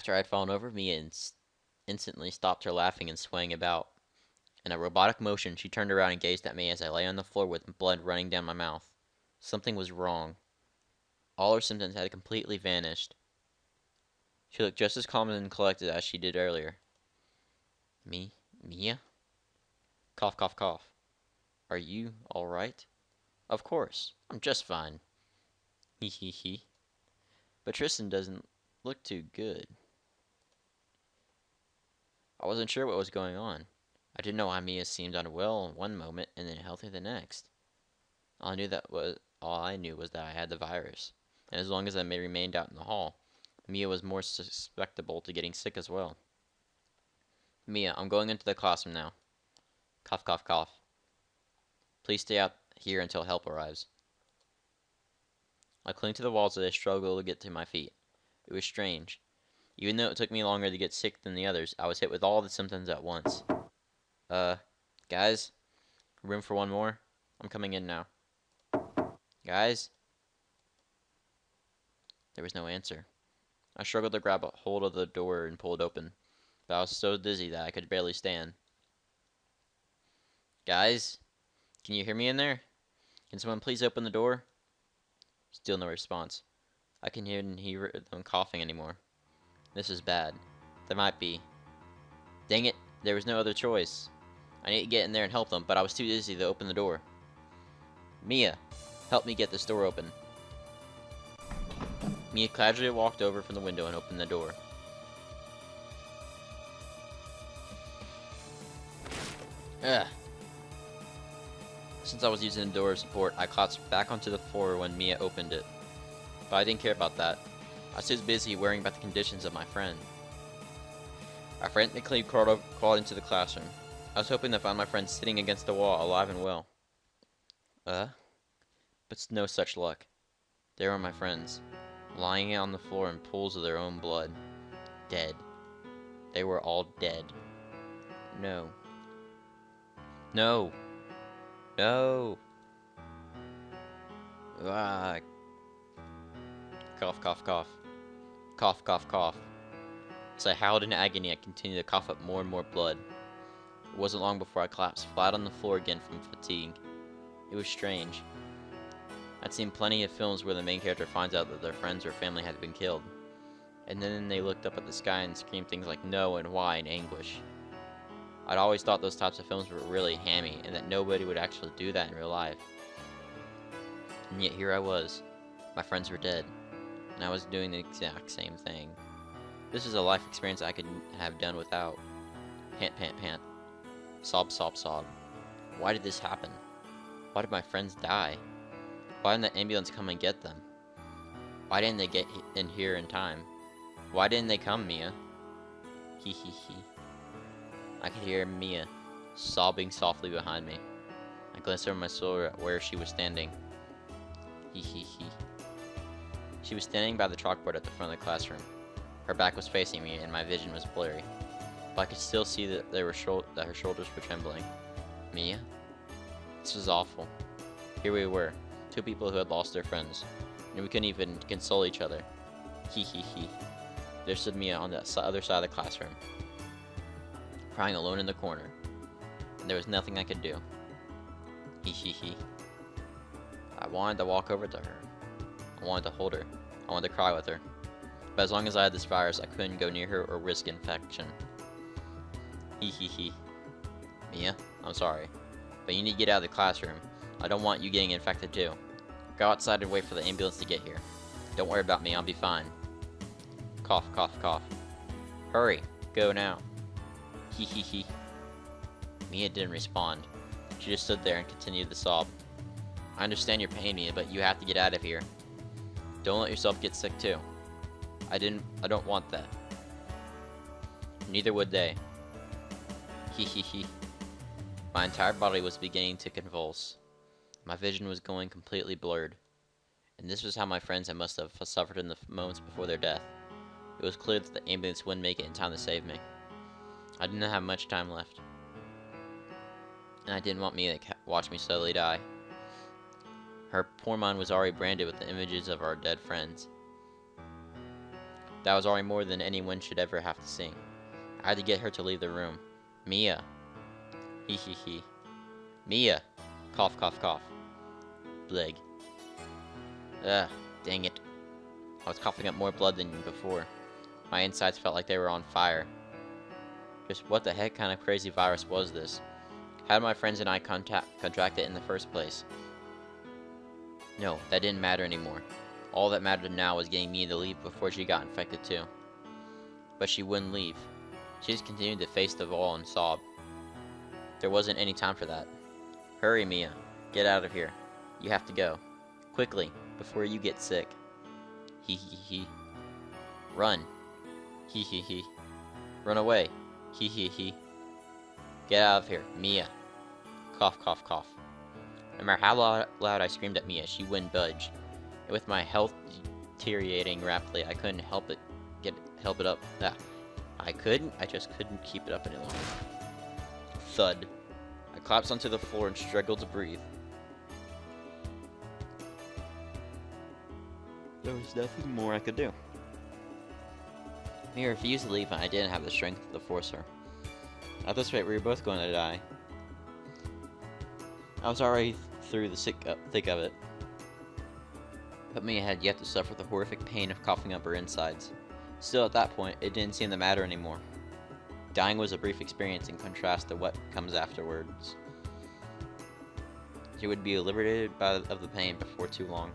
After I had fallen over, Mia instantly stopped her laughing and swaying about. In a robotic motion, she turned around and gazed at me as I lay on the floor with blood running down my mouth. Something was wrong. All her symptoms had completely vanished. She looked just as calm and collected as she did earlier. Mia? Cough, cough, cough. Are you alright? Of course. I'm just fine. Hee hee hee. But Tristan doesn't look too good. I wasn't sure what was going on. I didn't know why Mia seemed unwell one moment and then healthy the next. All I knew was that I had the virus, and as long as I remained out in the hall, Mia was more susceptible to getting sick as well. Mia, I'm going into the classroom now. Cough, cough, cough. Please stay out here until help arrives. I clung to the walls as I struggled to get to my feet. It was strange. Even though it took me longer to get sick than the others, I was hit with all the symptoms at once. Guys? Room for one more? I'm coming in now. Guys? There was no answer. I struggled to grab a hold of the door and pull it open, but I was so dizzy that I could barely stand. Guys? Can you hear me in there? Can someone please open the door? Still no response. I can hear them coughing anymore. This is bad. There might be. Dang it, there was no other choice. I need to get in there and help them, but I was too dizzy to open the door. Mia, help me get this door open. Mia casually walked over from the window and opened the door. Ugh. Since I was using the door support, I collapsed back onto the floor when Mia opened it. But I didn't care about that. I was too busy worrying about the conditions of my friend. I frantically crawled into the classroom. I was hoping to find my friend sitting against the wall, alive and well. But no such luck. There were my friends, lying on the floor in pools of their own blood. Dead. They were all dead. No. No! No! Ah. Cough, cough, cough. Cough, cough, cough. As I howled in agony, I continued to cough up more and more blood. It wasn't long before I collapsed flat on the floor again from fatigue. It was strange. I'd seen plenty of films where the main character finds out that their friends or family had been killed, and then they looked up at the sky and screamed things like no and why in anguish. I'd always thought those types of films were really hammy, and that nobody would actually do that in real life. And yet here I was. My friends were dead, and I was doing the exact same thing. This is a life experience I could have done without. Pant, pant, pant. Sob, sob, sob. Why did this happen? Why did my friends die? Why didn't the ambulance come and get them? Why didn't they get in here in time? Why didn't they come, Mia? Hee hee hee. I could hear Mia sobbing softly behind me. I glanced over my shoulder at where she was standing. Hee hee hee. She was standing by the chalkboard at the front of the classroom. Her back was facing me and my vision was blurry, but I could still see that her shoulders were trembling. Mia? This was awful. Here we were, two people who had lost their friends, and we couldn't even console each other. Hee hee hee. There stood Mia on the other side of the classroom, crying alone in the corner, and there was nothing I could do. Hee hee hee. I wanted to walk over to her. I wanted to hold her. I wanted to cry with her. But as long as I had this virus, I couldn't go near her or risk infection. Hee hee hee. Mia, I'm sorry, but you need to get out of the classroom. I don't want you getting infected too. Go outside and wait for the ambulance to get here. Don't worry about me, I'll be fine. Cough, cough, cough. Hurry, go now. Hee hee hee. Mia didn't respond. She just stood there and continued to sob. I understand your pain, Mia, but you have to get out of here. Don't let yourself get sick too. I don't want that. Neither would they. Hee hee hee. My entire body was beginning to convulse. My vision was going completely blurred. And this was how my friends must have suffered in the moments before their death. It was clear that the ambulance wouldn't make it in time to save me. I didn't have much time left. And I didn't want Mia to watch me slowly die. Her poor mind was already branded with the images of our dead friends. That was already more than anyone should ever have to see. I had to get her to leave the room. Mia. Hee hee hee. Mia. Cough, cough, cough. Bleg. Ugh, dang it. I was coughing up more blood than before. My insides felt like they were on fire. Just what the heck kind of crazy virus was this? How did my friends and I contract it in the first place? No, that didn't matter anymore. All that mattered now was getting Mia to leave before she got infected too. But she wouldn't leave. She just continued to face the wall and sob. There wasn't any time for that. Hurry, Mia. Get out of here. You have to go. Quickly, before you get sick. Hee hee hee. Run. Hee hee hee. Run away. Hee hee hee. Get out of here, Mia. Cough, cough, cough. No matter how loud I screamed at Mia, she wouldn't budge. And with my health deteriorating rapidly, I couldn't help it up. I just couldn't keep it up any longer. Thud. I collapsed onto the floor and struggled to breathe. There was nothing more I could do. Mia refused to leave, and I didn't have the strength to force her. At this rate, we were both going to die. I was already through the thick of it. But Mia had yet to suffer the horrific pain of coughing up her insides. Still, at that point, it didn't seem to matter anymore. Dying was a brief experience in contrast to what comes afterwards. She would be liberated of the pain before too long.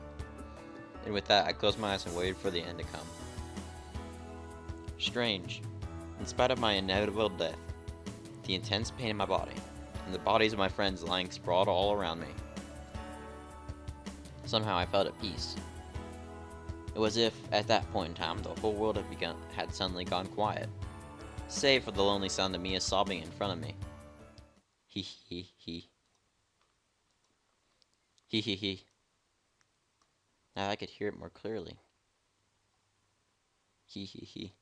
And with that, I closed my eyes and waited for the end to come. Strange. In spite of my inevitable death, the intense pain in my body, and the bodies of my friends lying sprawled all around me, somehow I felt at peace. It was as if, at that point in time, the whole world had suddenly gone quiet, save for the lonely sound of Mia sobbing in front of me. Hee hee hee. Hee hee hee. Now I could hear it more clearly. Hee hee hee.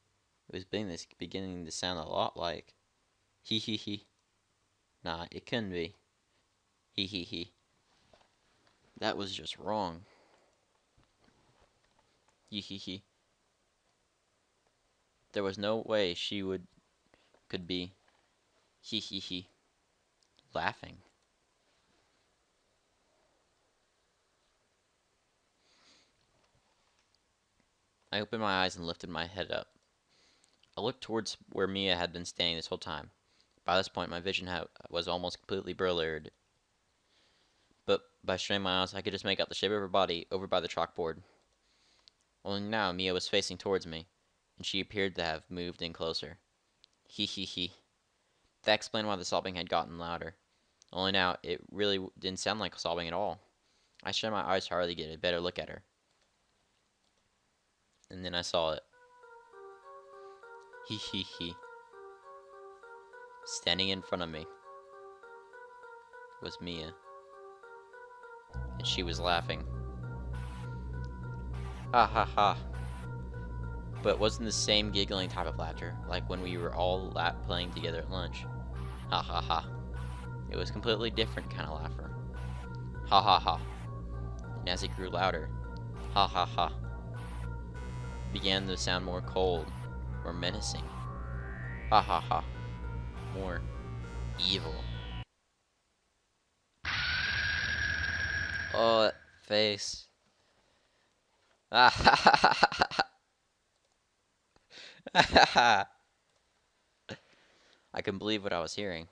It was beginning to sound a lot like hee hee hee. Nah, it couldn't be. Hee hee hee. That was just wrong. Hee hee hee. There was no way she could be hee hee hee laughing. I opened my eyes and lifted my head up. I looked towards where Mia had been standing this whole time. By this point, my vision was almost completely blurred. But by straining my eyes, I could just make out the shape of her body over by the chalkboard. Only now, Mia was facing towards me, and she appeared to have moved in closer. Hee hee hee. That explained why the sobbing had gotten louder. Only now, it really didn't sound like sobbing at all. I strained my eyes hard to get a better look at her. And then I saw it. Hee hee hee. Standing in front of me was Mia. And she was laughing. Ha ha ha. But it wasn't the same giggling type of laughter, like when we were all playing together at lunch. Ha ha ha. It was completely different kind of laughter. Ha ha ha. And as it grew louder, ha ha ha, began to sound more cold, more menacing. Ha ha ha. More evil. Oh, that face. Ah ha ha ha ha. I couldn't believe what I was hearing.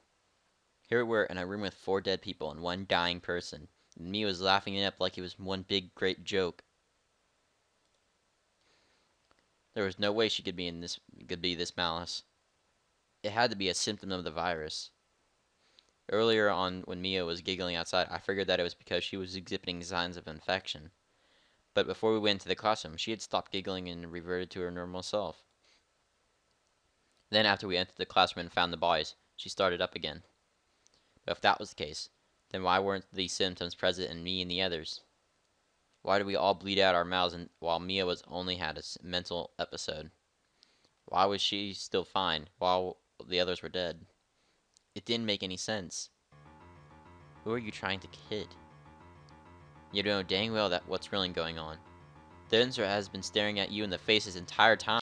Here we were in a room with 4 dead people and 1 dying person, and Mia was laughing it up like it was one big great joke. There was no way she could be this malice. It had to be a symptom of the virus. Earlier on, when Mia was giggling outside, I figured that it was because she was exhibiting signs of infection. But before we went to the classroom, she had stopped giggling and reverted to her normal self. Then, after we entered the classroom and found the boys, she started up again. But if that was the case, then why weren't these symptoms present in me and the others? Why did we all bleed out our mouths while Mia only had a mental episode? Why was she still fine while the others were dead? It didn't make any sense. Who are you trying to kid? You know dang well that what's really going on. The answer has been staring at you in the face this entire time.